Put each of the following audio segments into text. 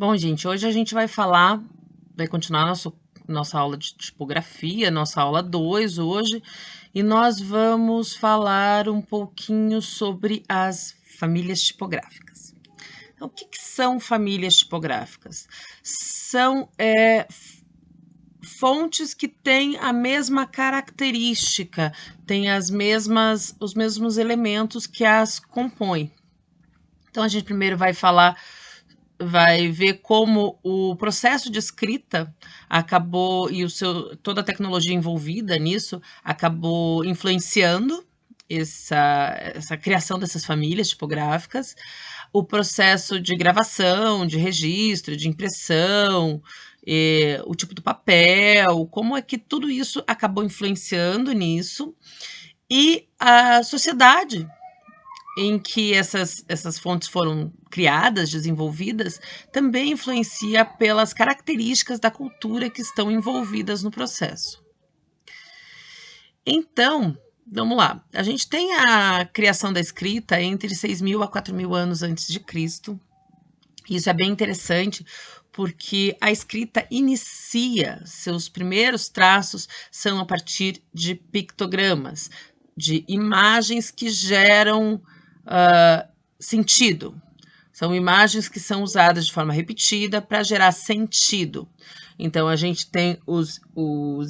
Bom, gente, hoje a gente vai continuar nossa aula de tipografia, nossa aula 2 hoje, e nós vamos falar um pouquinho sobre as famílias tipográficas. Então, o que são famílias tipográficas? São fontes que têm a mesma característica, têm os mesmos elementos que as compõem. Então, a gente primeiro vai ver como o processo de escrita acabou e toda a tecnologia envolvida nisso acabou influenciando essa criação dessas famílias tipográficas, o processo de gravação, de registro, de impressão, o tipo do papel, como é que tudo isso acabou influenciando nisso, e a sociedade em que essas fontes foram criadas, desenvolvidas, também influencia pelas características da cultura que estão envolvidas no processo. Então, vamos lá. A gente tem a criação da escrita entre 6.000 a 4.000 anos antes de Cristo. Isso é bem interessante, porque a escrita inicia, seus primeiros traços são a partir de pictogramas, de imagens que geram sentido. São imagens que são usadas de forma repetida para gerar sentido. Então, a gente tem os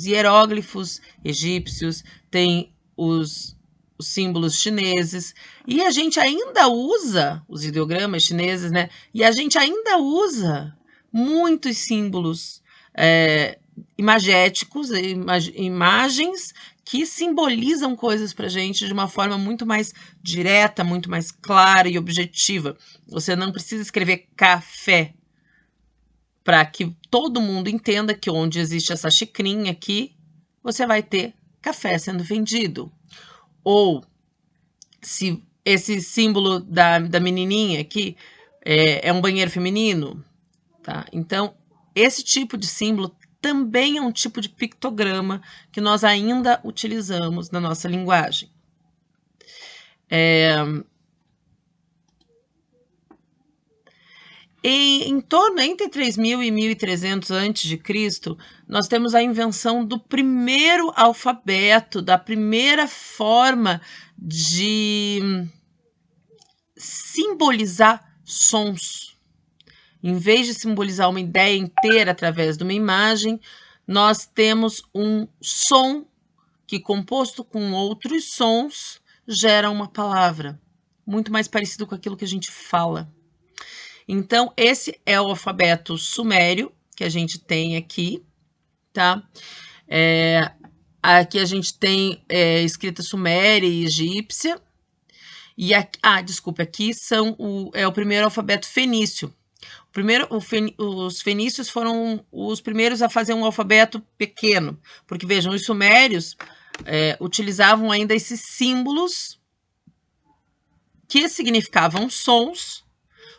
hieróglifos egípcios, tem os símbolos chineses, e a gente ainda usa os ideogramas chineses, né? E a gente ainda usa muitos símbolos imagéticos, imagens que simbolizam coisas para a gente de uma forma muito mais direta, muito mais clara e objetiva. Você não precisa escrever café para que todo mundo entenda que onde existe essa xicrinha aqui, você vai ter café sendo vendido. Ou se esse símbolo da menininha aqui é um banheiro feminino, tá? Então, esse tipo de símbolo também é um tipo de pictograma que nós ainda utilizamos na nossa linguagem. Em torno entre 3.000 e 1.300 a.C., nós temos a invenção do primeiro alfabeto, da primeira forma de simbolizar sons. Em vez de simbolizar uma ideia inteira através de uma imagem, nós temos um som que, composto com outros sons, gera uma palavra, muito mais parecido com aquilo que a gente fala. Então, esse é o alfabeto sumério que a gente tem aqui, tá? Aqui a gente tem escrita suméria e egípcia. E aqui, aqui é o primeiro alfabeto fenício. Os fenícios foram os primeiros a fazer um alfabeto pequeno, porque vejam, os sumérios utilizavam ainda esses símbolos que significavam sons,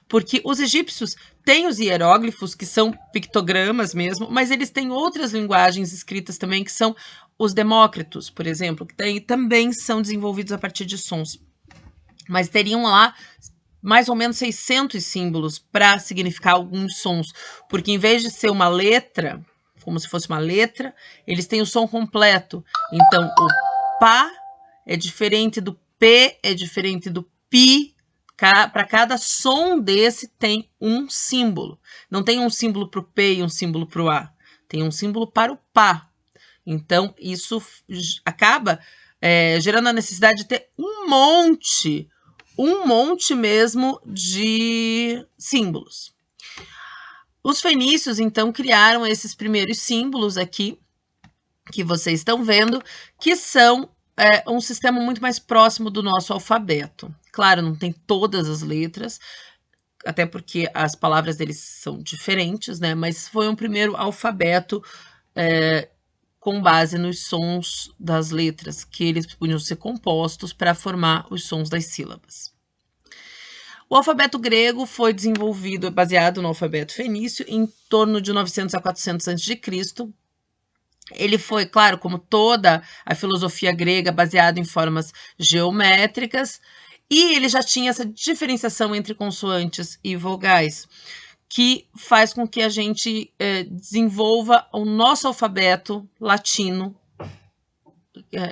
porque os egípcios têm os hieróglifos, que são pictogramas mesmo, mas eles têm outras linguagens escritas também, que são os demócritos, por exemplo, que também são desenvolvidos a partir de sons. Mas teriam lá mais ou menos 600 símbolos para significar alguns sons, porque em vez de ser uma letra, como se fosse uma letra, eles têm o som completo. Então, o pá é diferente do p, é diferente do pi. Para cada som desse tem um símbolo. Não tem um símbolo para o p e um símbolo para o a. Tem um símbolo para o pá. Então, isso acaba gerando a necessidade de ter um monte mesmo de símbolos. Os fenícios, então, criaram esses primeiros símbolos aqui, que vocês estão vendo, que são um sistema muito mais próximo do nosso alfabeto. Claro, não tem todas as letras, até porque as palavras deles são diferentes, né? Mas foi um primeiro alfabeto com base nos sons das letras, que eles podiam ser compostos para formar os sons das sílabas. O alfabeto grego foi desenvolvido, baseado no alfabeto fenício, em torno de 900 a 400 a.C. Ele foi, claro, como toda a filosofia grega, baseado em formas geométricas, e ele já tinha essa diferenciação entre consoantes e vogais, que faz com que a gente desenvolva o nosso alfabeto latino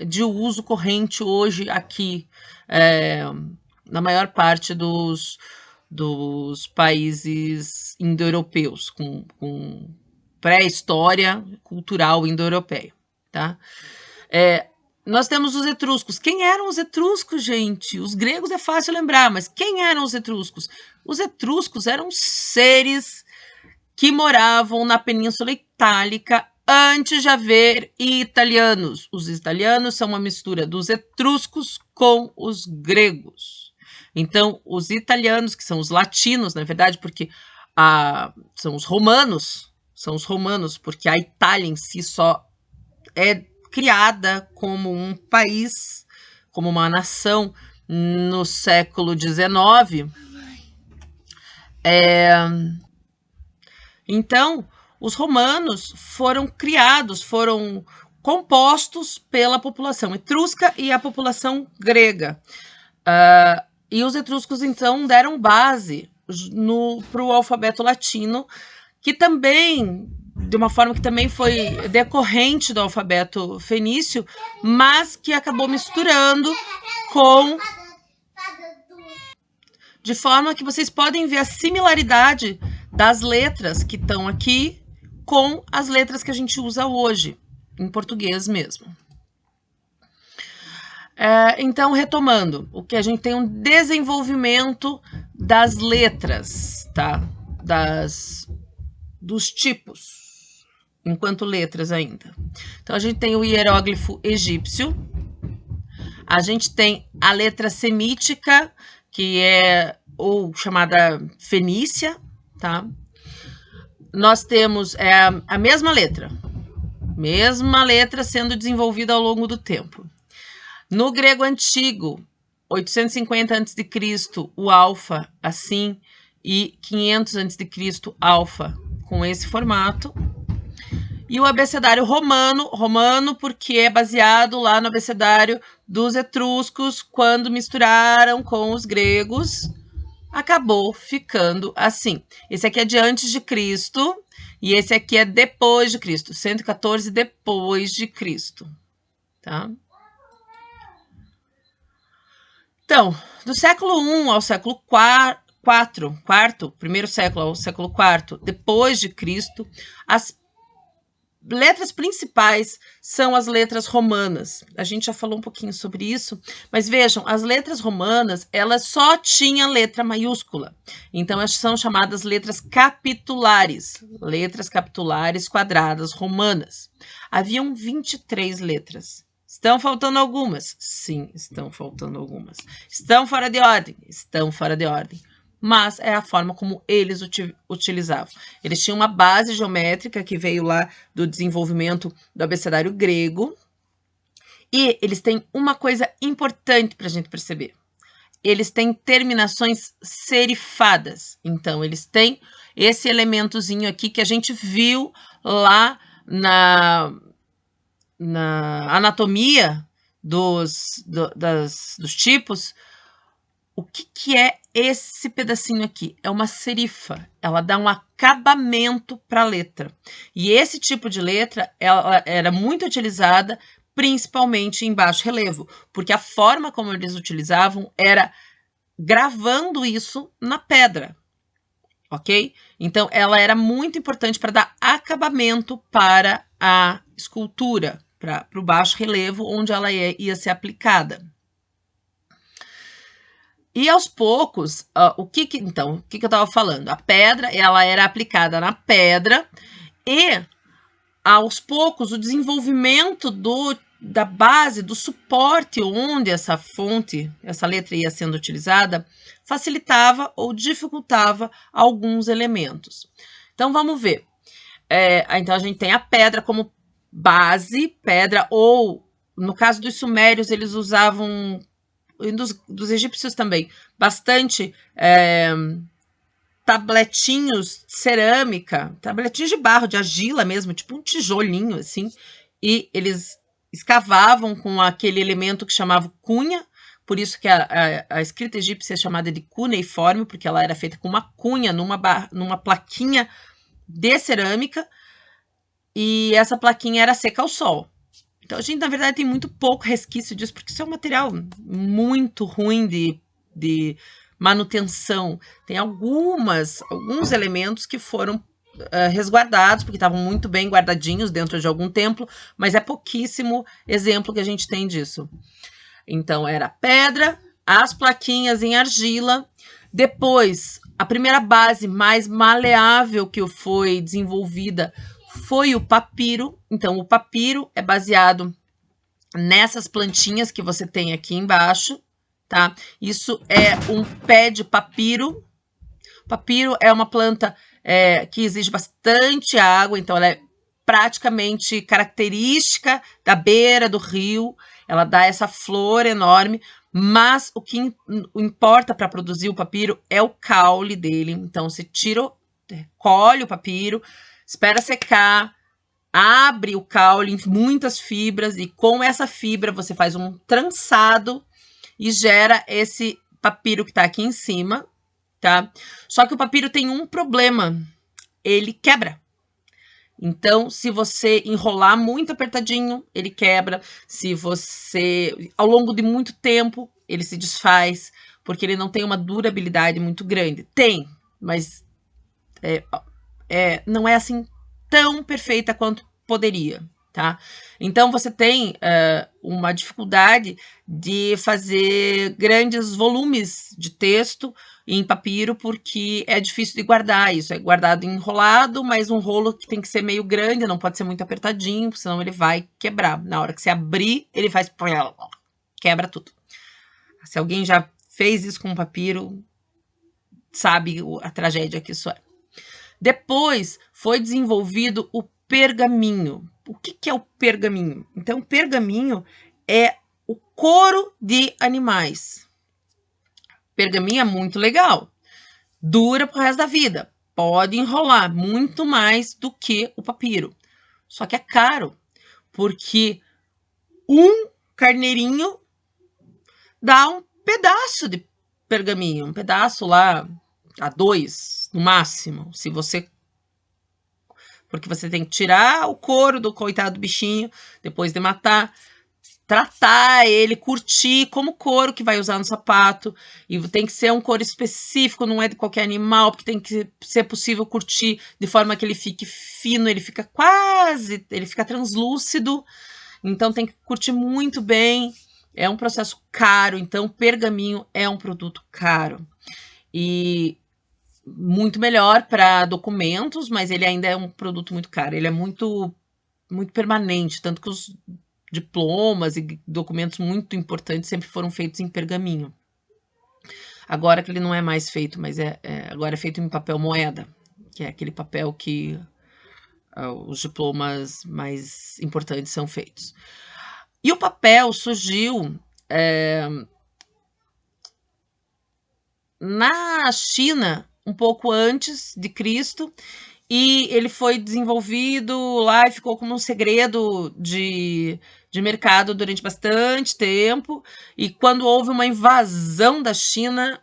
de uso corrente hoje aqui, na maior parte dos países indo-europeus, com pré-história cultural indo-europeia, tá? Nós temos os etruscos. Quem eram os etruscos, gente? Os gregos é fácil lembrar, mas quem eram os etruscos? Os etruscos eram seres que moravam na Península Itálica antes de haver italianos. Os italianos são uma mistura dos etruscos com os gregos. Então, os italianos, que são os latinos, na verdade, porque são os romanos, porque a Itália em si só é criada como um país, como uma nação no século XIX. Então, os romanos foram criados, foram compostos pela população etrusca e a população grega. E os etruscos, então, deram base para o alfabeto latino, que também, de uma forma que também foi decorrente do alfabeto fenício, mas que acabou misturando de forma que vocês podem ver a similaridade das letras que estão aqui com as letras que a gente usa hoje, em português mesmo. Então, retomando, o que a gente tem um desenvolvimento das letras, tá? Dos tipos, enquanto letras ainda. Então, a gente tem o hieróglifo egípcio, a gente tem a letra semítica, que é ou chamada fenícia, tá? Nós temos a mesma letra sendo desenvolvida ao longo do tempo. No grego antigo, 850 a.C., o alfa assim, e 500 a.C., alfa com esse formato. E o abecedário romano porque é baseado lá no abecedário dos etruscos, quando misturaram com os gregos, acabou ficando assim. Esse aqui é de antes de Cristo e esse aqui é depois de Cristo, 114 depois de Cristo, tá? Então, do século I ao século IV, primeiro século ao século IV depois de Cristo, as letras principais são as letras romanas. A gente já falou um pouquinho sobre isso, mas vejam, as letras romanas, elas só tinham letra maiúscula. Então, elas são chamadas letras capitulares quadradas romanas. Haviam 23 letras. Estão faltando algumas? Sim, estão faltando algumas. Estão fora de ordem? Estão fora de ordem. Mas é a forma como eles utilizavam. Eles tinham uma base geométrica que veio lá do desenvolvimento do abecedário grego. E eles têm uma coisa importante para a gente perceber. Eles têm terminações serifadas. Então, eles têm esse elementozinho aqui que a gente viu lá na anatomia dos tipos. O que é esse pedacinho aqui? É uma serifa. Ela dá um acabamento para a letra. E esse tipo de letra ela era muito utilizada principalmente em baixo relevo, porque a forma como eles utilizavam era gravando isso na pedra, ok? Então, ela era muito importante para dar acabamento para a escultura, para o baixo relevo, onde ela ia ser aplicada. E aos poucos, o que eu estava falando? A pedra, ela era aplicada na pedra e, aos poucos, o desenvolvimento da base, do suporte onde essa fonte, essa letra ia sendo utilizada, facilitava ou dificultava alguns elementos. Então, vamos ver. Então, a gente tem a pedra como base, ou, no caso dos sumérios, eles usavam, e dos egípcios também, bastante tabletinhos de cerâmica, tabletinhos de barro, de argila mesmo, tipo um tijolinho, assim, e eles escavavam com aquele elemento que chamava cunha, por isso que a escrita egípcia é chamada de cuneiforme, porque ela era feita com uma cunha numa plaquinha de cerâmica, e essa plaquinha era seca ao sol. Então a gente, na verdade, tem muito pouco resquício disso, porque isso é um material muito ruim de manutenção. Tem alguns elementos que foram resguardados, porque estavam muito bem guardadinhos dentro de algum templo, mas é pouquíssimo exemplo que a gente tem disso. Então, era pedra, as plaquinhas em argila. Depois, a primeira base mais maleável que foi desenvolvida foi o papiro. Então, o papiro é baseado nessas plantinhas que você tem aqui embaixo, tá? Isso é um pé de papiro. Papiro é uma planta que exige bastante água, então ela é praticamente característica da beira do rio, ela dá essa flor enorme, mas o que importa para produzir o papiro é o caule dele. Então você colhe o papiro, espera secar, abre o caule em muitas fibras e com essa fibra você faz um trançado e gera esse papiro que está aqui em cima, tá? Só que o papiro tem um problema, ele quebra. Então, se você enrolar muito apertadinho, ele quebra. Se você, ao longo de muito tempo, ele se desfaz, porque ele não tem uma durabilidade muito grande. Tem, mas não é assim tão perfeita quanto poderia, tá? Então, você tem uma dificuldade de fazer grandes volumes de texto em papiro, porque é difícil de guardar isso. É guardado enrolado, mas um rolo que tem que ser meio grande, não pode ser muito apertadinho, senão ele vai quebrar. Na hora que você abrir, ele faz... quebra tudo. Se alguém já fez isso com papiro, sabe a tragédia que isso é. Depois foi desenvolvido o pergaminho. O que é o pergaminho? Então, o pergaminho é o couro de animais. Pergaminho é muito legal. Dura pro resto da vida. Pode enrolar muito mais do que o papiro. Só que é caro, porque um carneirinho dá um pedaço de pergaminho. Um pedaço lá, a 2, no máximo. Porque você tem que tirar o couro do coitado do bichinho, depois de matar, tratar ele, curtir como couro que vai usar no sapato, e tem que ser um couro específico, não é de qualquer animal, porque tem que ser possível curtir de forma que ele fique fino, ele fica translúcido, então tem que curtir muito bem, é um processo caro, então pergaminho é um produto caro, e muito melhor para documentos, mas ele ainda é um produto muito caro, ele é muito, muito permanente, tanto que os diplomas e documentos muito importantes sempre foram feitos em pergaminho. Agora que ele não é mais feito, mas agora é feito em papel moeda, que é aquele papel que os diplomas mais importantes são feitos. E o papel surgiu na China um pouco antes de Cristo, e ele foi desenvolvido lá e ficou como um segredo de mercado durante bastante tempo. E quando houve uma invasão da China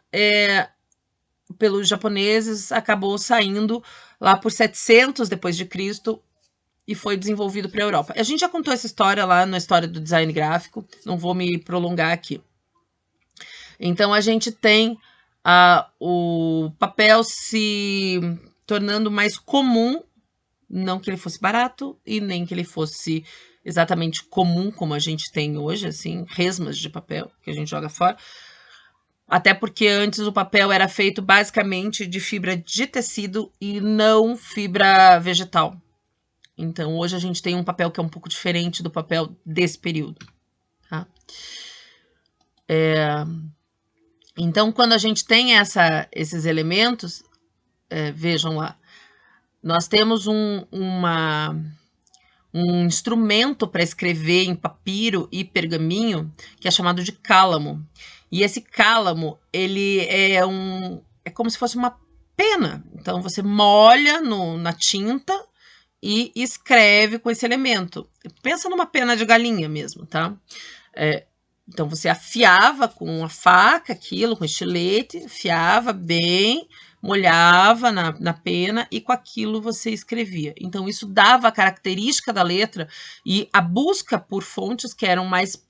pelos japoneses, acabou saindo lá por 700 depois de Cristo e foi desenvolvido para a Europa. A gente já contou essa história lá na história do design gráfico, não vou me prolongar aqui. Então a gente tem o papel se tornando mais comum, não que ele fosse barato e nem que ele fosse exatamente comum como a gente tem hoje, assim, resmas de papel que a gente joga fora. Até porque antes o papel era feito basicamente de fibra de tecido e não fibra vegetal. Então hoje a gente tem um papel que é um pouco diferente do papel desse período, tá? Então quando a gente tem esses elementos, vejam lá, nós temos um instrumento para escrever em papiro e pergaminho que é chamado de cálamo. E esse cálamo, ele é como se fosse uma pena. Então você molha na tinta e escreve com esse elemento. Pensa numa pena de galinha mesmo, tá? Então, você afiava com a faca aquilo, com estilete, afiava bem, molhava na pena e com aquilo você escrevia. Então, isso dava a característica da letra e a busca por fontes que eram mais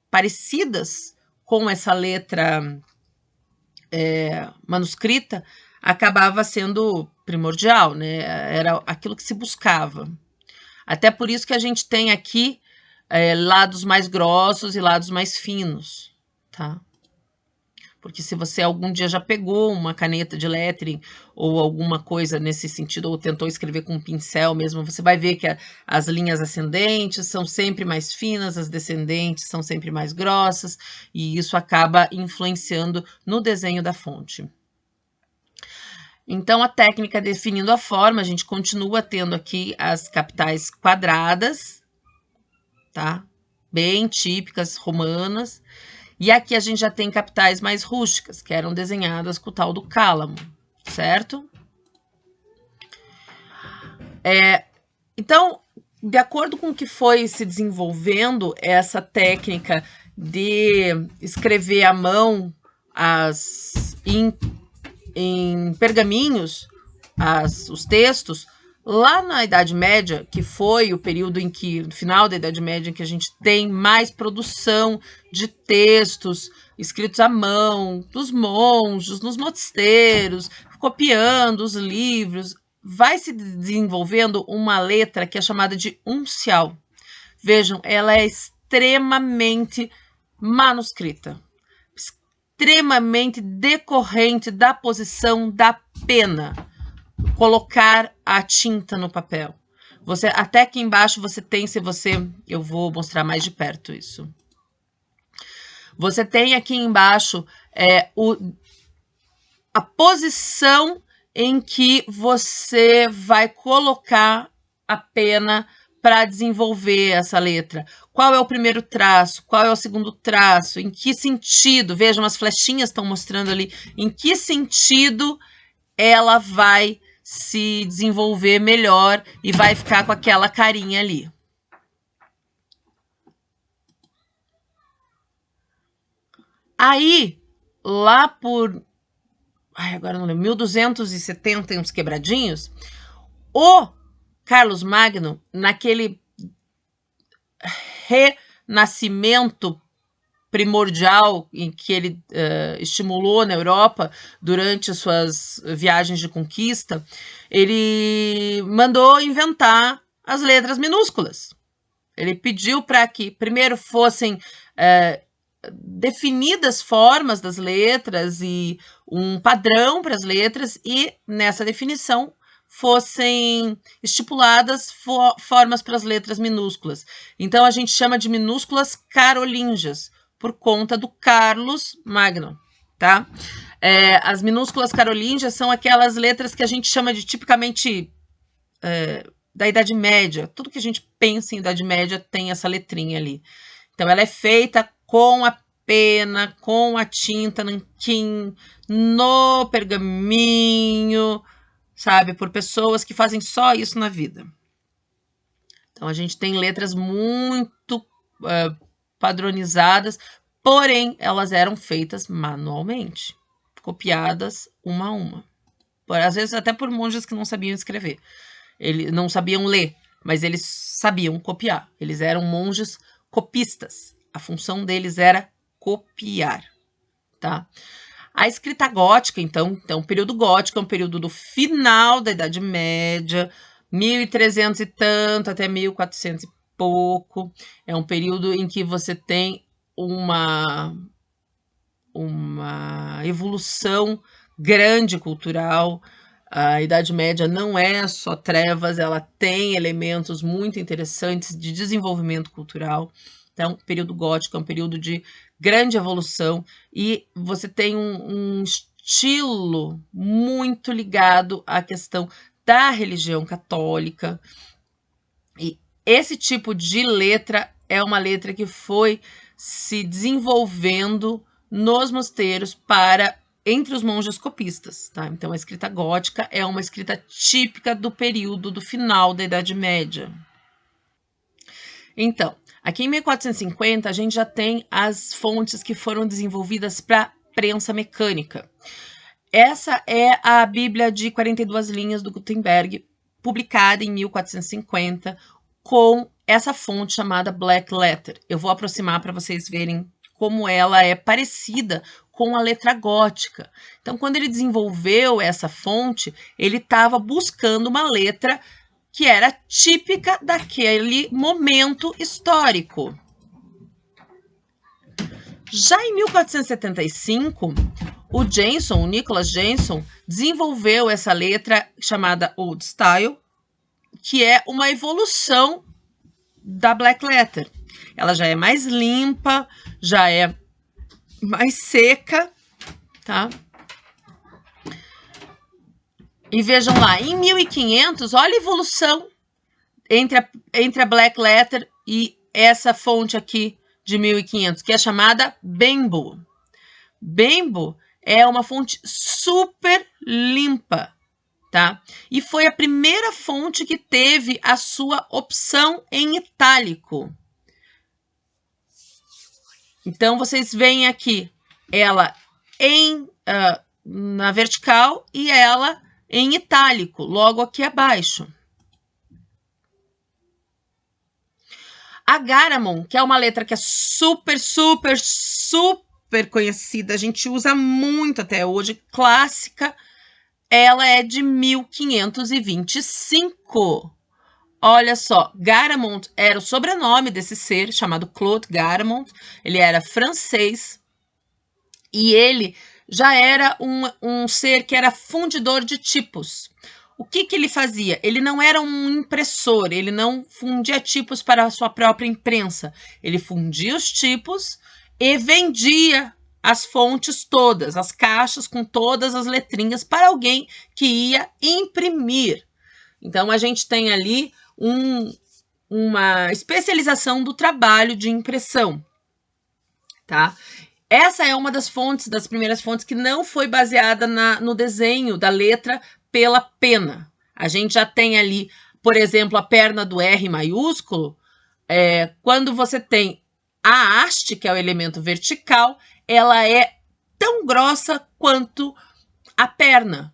parecidas com essa letra manuscrita acabava sendo primordial, né? Era aquilo que se buscava. Até por isso que a gente tem aqui lados mais grossos e lados mais finos, tá? Porque se você algum dia já pegou uma caneta de lettering ou alguma coisa nesse sentido, ou tentou escrever com um pincel mesmo, você vai ver que as linhas ascendentes são sempre mais finas, as descendentes são sempre mais grossas, e isso acaba influenciando no desenho da fonte. Então, a técnica definindo a forma, a gente continua tendo aqui as capitais quadradas, tá? Bem típicas romanas. E aqui a gente já tem capitais mais rústicas, que eram desenhadas com o tal do cálamo, certo? Então, de acordo com o que foi se desenvolvendo essa técnica de escrever à mão em pergaminhos os textos, lá na Idade Média, que foi o período em que, no final da Idade Média, em que a gente tem mais produção de textos escritos à mão, dos monges, nos mosteiros, copiando os livros, vai se desenvolvendo uma letra que é chamada de uncial. Vejam, ela é extremamente manuscrita, extremamente decorrente da posição da pena. Colocar a tinta no papel. Até aqui embaixo você tem, eu vou mostrar mais de perto isso. Você tem aqui embaixo a posição em que você vai colocar a pena para desenvolver essa letra. Qual é o primeiro traço? Qual é o segundo traço? Em que sentido? Vejam, as flechinhas estão mostrando ali em que sentido ela vai se desenvolver melhor e vai ficar com aquela carinha ali. Aí, lá por agora não lembro, 1270 e uns quebradinhos, o Carlos Magno, naquele renascimento primordial em que ele estimulou na Europa durante suas viagens de conquista, ele mandou inventar as letras minúsculas. Ele pediu para que primeiro fossem definidas formas das letras e um padrão para as letras, e nessa definição fossem estipuladas formas para as letras minúsculas. Então a gente chama de minúsculas carolíngias, por conta do Carlos Magno, tá? As minúsculas carolíngias são aquelas letras que a gente chama de tipicamente da Idade Média. Tudo que a gente pensa em Idade Média tem essa letrinha ali. Então, ela é feita com a pena, com a tinta nanquim, no pergaminho, sabe? Por pessoas que fazem só isso na vida. Então, a gente tem letras muito padronizadas, porém, elas eram feitas manualmente, copiadas uma a uma. Às vezes, até por monges que não sabiam escrever. Eles não sabiam ler, mas eles sabiam copiar. Eles eram monges copistas. A função deles era copiar, tá? A escrita gótica, então, o período gótico é um período do final da Idade Média, 1300 e tanto até 1400 e pouco. É um período em que você tem uma evolução grande cultural. A Idade Média não é só trevas, ela tem elementos muito interessantes de desenvolvimento cultural. Então, o período gótico é um período de grande evolução e você tem um estilo muito ligado à questão da religião católica. E esse tipo de letra é uma letra que foi se desenvolvendo nos mosteiros entre os monges copistas, tá? Então, a escrita gótica é uma escrita típica do período do final da Idade Média. Então, Aqui em 1450, a gente já tem as fontes que foram desenvolvidas para prensa mecânica. Essa é a Bíblia de 42 linhas do Gutenberg, publicada em 1450, com essa fonte chamada Black Letter. Eu vou aproximar para vocês verem como ela é parecida com a letra gótica. Então, quando ele desenvolveu essa fonte, ele estava buscando uma letra que era típica daquele momento histórico. Já em 1475, o Nicholas Jenson, desenvolveu essa letra chamada Old Style, que é uma evolução da Black Letter. Ela já é mais limpa, já é mais seca, tá? E vejam lá, em 1500, olha a evolução entre a Black Letter e essa fonte aqui de 1500, que é chamada Bembo. Bembo é uma fonte super limpa, tá? E foi a primeira fonte que teve a sua opção em itálico. Então, vocês veem aqui ela na vertical e ela em itálico, logo aqui abaixo. A Garamond, que é uma letra que é super conhecida, a gente usa muito até hoje, clássica, ela é de 1525. Olha só, Garamond era o sobrenome desse ser, chamado Claude Garamond. Ele era francês e ele já era um ser que era fundidor de tipos. O que ele fazia? Ele não era um impressor, ele não fundia tipos para a sua própria imprensa. Ele fundia os tipos e vendia as fontes todas, as caixas com todas as letrinhas para alguém que ia imprimir. Então, a gente tem ali uma especialização do trabalho de impressão, tá? Essa é uma das fontes, das primeiras fontes que não foi baseada no desenho da letra pela pena. A gente já tem ali, por exemplo, a perna do R maiúsculo. Quando você tem a haste, que é o elemento vertical, ela é tão grossa quanto a perna.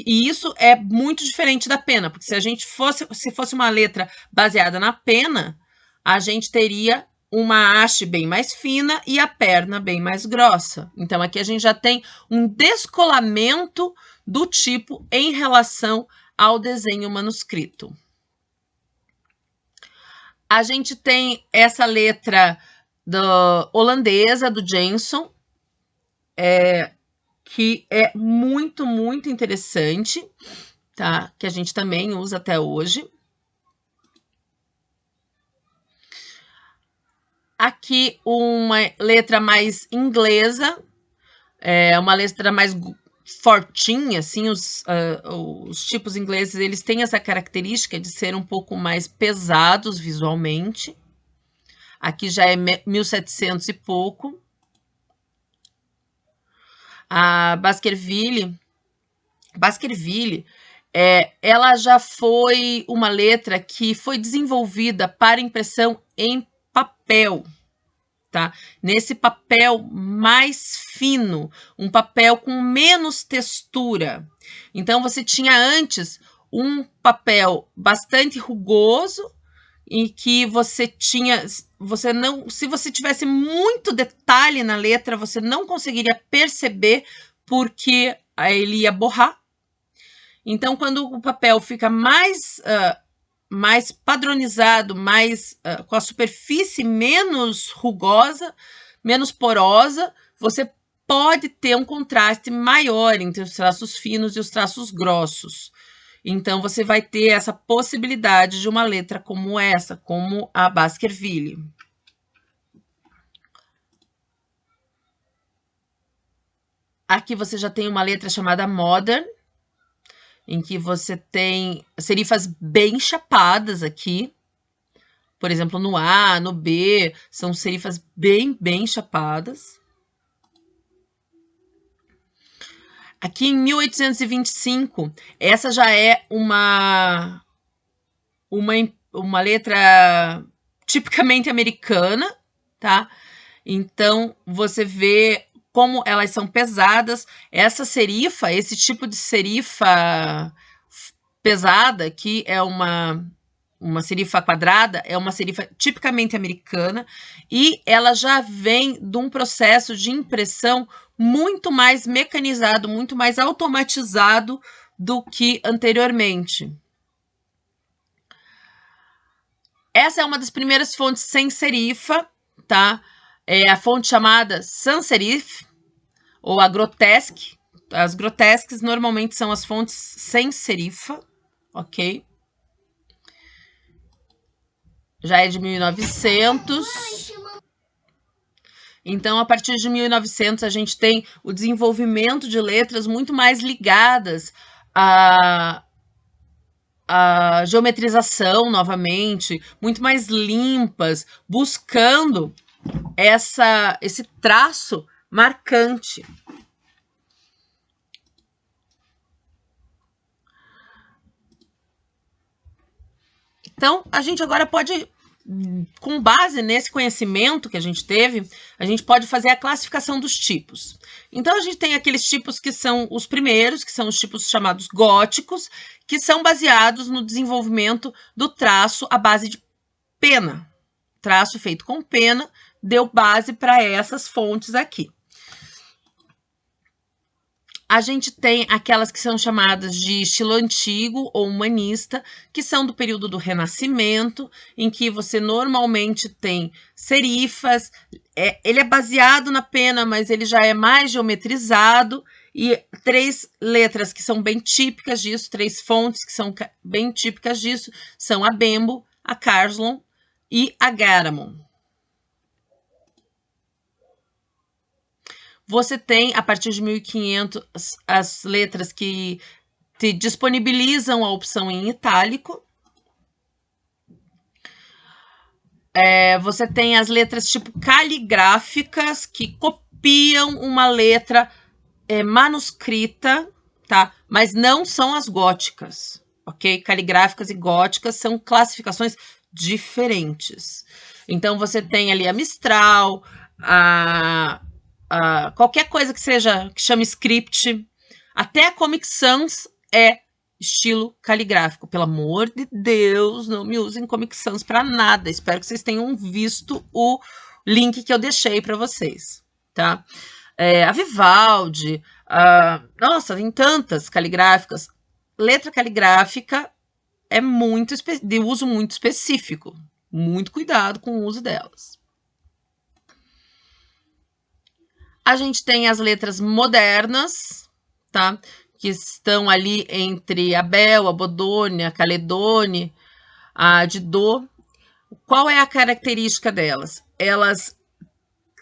E isso é muito diferente da pena, porque se fosse uma letra baseada na pena, a gente teria uma haste bem mais fina e a perna bem mais grossa. Então, aqui a gente já tem um descolamento do tipo em relação ao desenho manuscrito. A gente tem essa letra holandesa, do Jenson, que é muito interessante, tá? Que a gente também usa até hoje. Aqui uma letra mais inglesa, uma letra mais fortinha, assim, os tipos ingleses, eles têm essa característica de ser um pouco mais pesados visualmente. Aqui já é 1700 e pouco. A Baskerville, ela já foi uma letra que foi desenvolvida para impressão em papel, tá? Nesse papel mais fino, um papel com menos textura. Então, você tinha antes um papel bastante rugoso em que se você tivesse muito detalhe na letra, você não conseguiria perceber porque ele ia borrar. Então, quando o papel fica mais padronizado, com a superfície menos rugosa, menos porosa, você pode ter um contraste maior entre os traços finos e os traços grossos. Então, você vai ter essa possibilidade de uma letra como essa, como a Baskerville. Aqui você já tem uma letra chamada Modern, em que você tem serifas bem chapadas aqui. Por exemplo, no A, no B, são serifas bem chapadas. Aqui em 1825, essa já é uma letra tipicamente americana, tá? Então, você vê como elas são pesadas. Essa serifa, esse tipo de serifa pesada, que é uma serifa quadrada, é uma serifa tipicamente americana, e ela já vem de um processo de impressão muito mais mecanizado, muito mais automatizado do que anteriormente. Essa é uma das primeiras fontes sem serifa, tá? É a fonte chamada sans serif, ou a grotesque. As grotesques normalmente são as fontes sem serifa, ok? Já é de 1900. Então, a partir de 1900, a gente tem o desenvolvimento de letras muito mais ligadas à geometrização, novamente, muito mais limpas, buscando esse traço marcante. Então, a gente agora pode, com base nesse conhecimento que a gente teve, a gente pode fazer a classificação dos tipos. Então, a gente tem aqueles tipos que são os primeiros, que são os tipos chamados góticos, que são baseados no desenvolvimento do traço à base de pena. Traço feito com pena deu base para essas fontes aqui. A gente tem aquelas que são chamadas de estilo antigo ou humanista, que são do período do Renascimento, em que você normalmente tem serifas. Ele é baseado na pena, mas ele já é mais geometrizado, e 3 letras que são bem típicas disso, 3 fontes que são bem típicas disso, são a Bembo, a Carlson e a Garamond. Você tem, a partir de 1500, as letras que te disponibilizam a opção em itálico. Você tem as letras tipo caligráficas, que copiam uma letra manuscrita, tá? Mas não são as góticas, ok? Caligráficas e góticas são classificações diferentes. Então, você tem ali a Mistral, qualquer coisa que chame script, até a Comic Sans é estilo caligráfico. Pelo amor de Deus, não me usem Comic Sans para nada. Espero que vocês tenham visto o link que eu deixei para vocês, tá? A Vivaldi, nossa, tem tantas caligráficas. Letra caligráfica é de uso muito específico. Muito cuidado com o uso delas. A gente tem as letras modernas, tá? Que estão ali entre a Bell, a Bodoni, a Caledoni, a Didot. Qual é a característica delas? Elas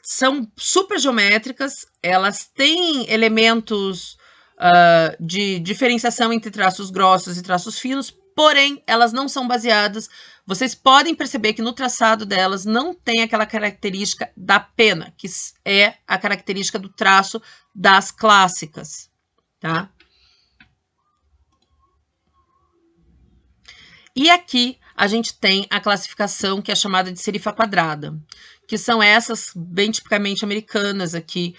são super geométricas, elas têm elementos de diferenciação entre traços grossos e traços finos, porém, elas não são baseadas. Vocês podem perceber que no traçado delas não tem aquela característica da pena, que é a característica do traço das clássicas, tá? E aqui a gente tem a classificação que é chamada de serifa quadrada, que são essas bem tipicamente americanas aqui,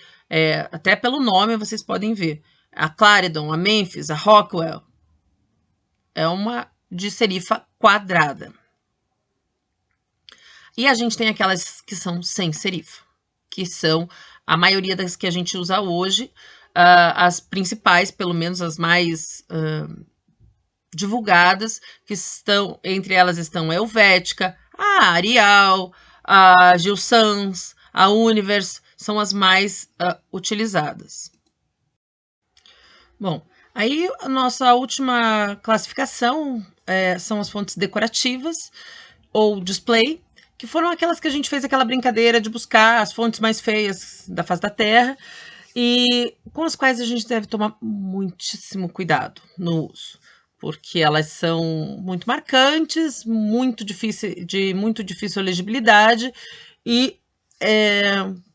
até pelo nome vocês podem ver. A Clarendon, a Memphis, a Rockwell, é uma de serifa quadrada. E a gente tem aquelas que são sem serifa, que são a maioria das que a gente usa hoje, as principais, pelo menos as mais divulgadas, que estão, entre elas estão a Helvética, a Arial, a Gil Sans, a Univers, são as mais utilizadas. Bom, aí a nossa última classificação são as fontes decorativas ou display, que foram aquelas que a gente fez aquela brincadeira de buscar as fontes mais feias da face da Terra e com as quais a gente deve tomar muitíssimo cuidado no uso, porque elas são muito marcantes, de muito difícil legibilidade e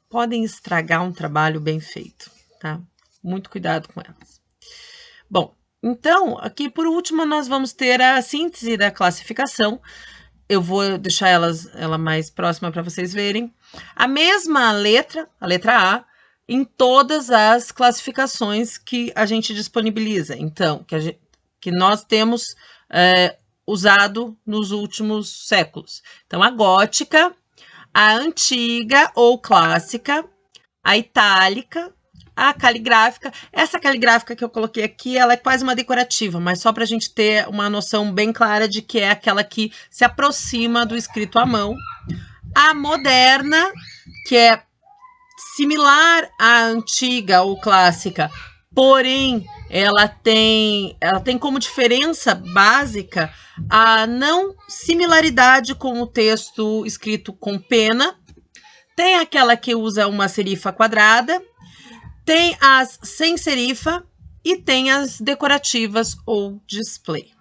podem estragar um trabalho bem feito, tá? Muito cuidado com elas. Bom, então, aqui por último nós vamos ter a síntese da classificação, eu vou deixar ela mais próxima para vocês verem. A mesma letra, a letra A, em todas as classificações que a gente disponibiliza. Então, que nós temos usado nos últimos séculos. Então, a gótica, a antiga ou clássica, a itálica, a caligráfica. Essa caligráfica que eu coloquei aqui, ela é quase uma decorativa, mas só para a gente ter uma noção bem clara de que é aquela que se aproxima do escrito à mão. A moderna, que é similar à antiga ou clássica, porém ela tem como diferença básica a não similaridade com o texto escrito com pena. Tem aquela que usa uma serifa quadrada, tem as sem serifa e tem as decorativas ou display.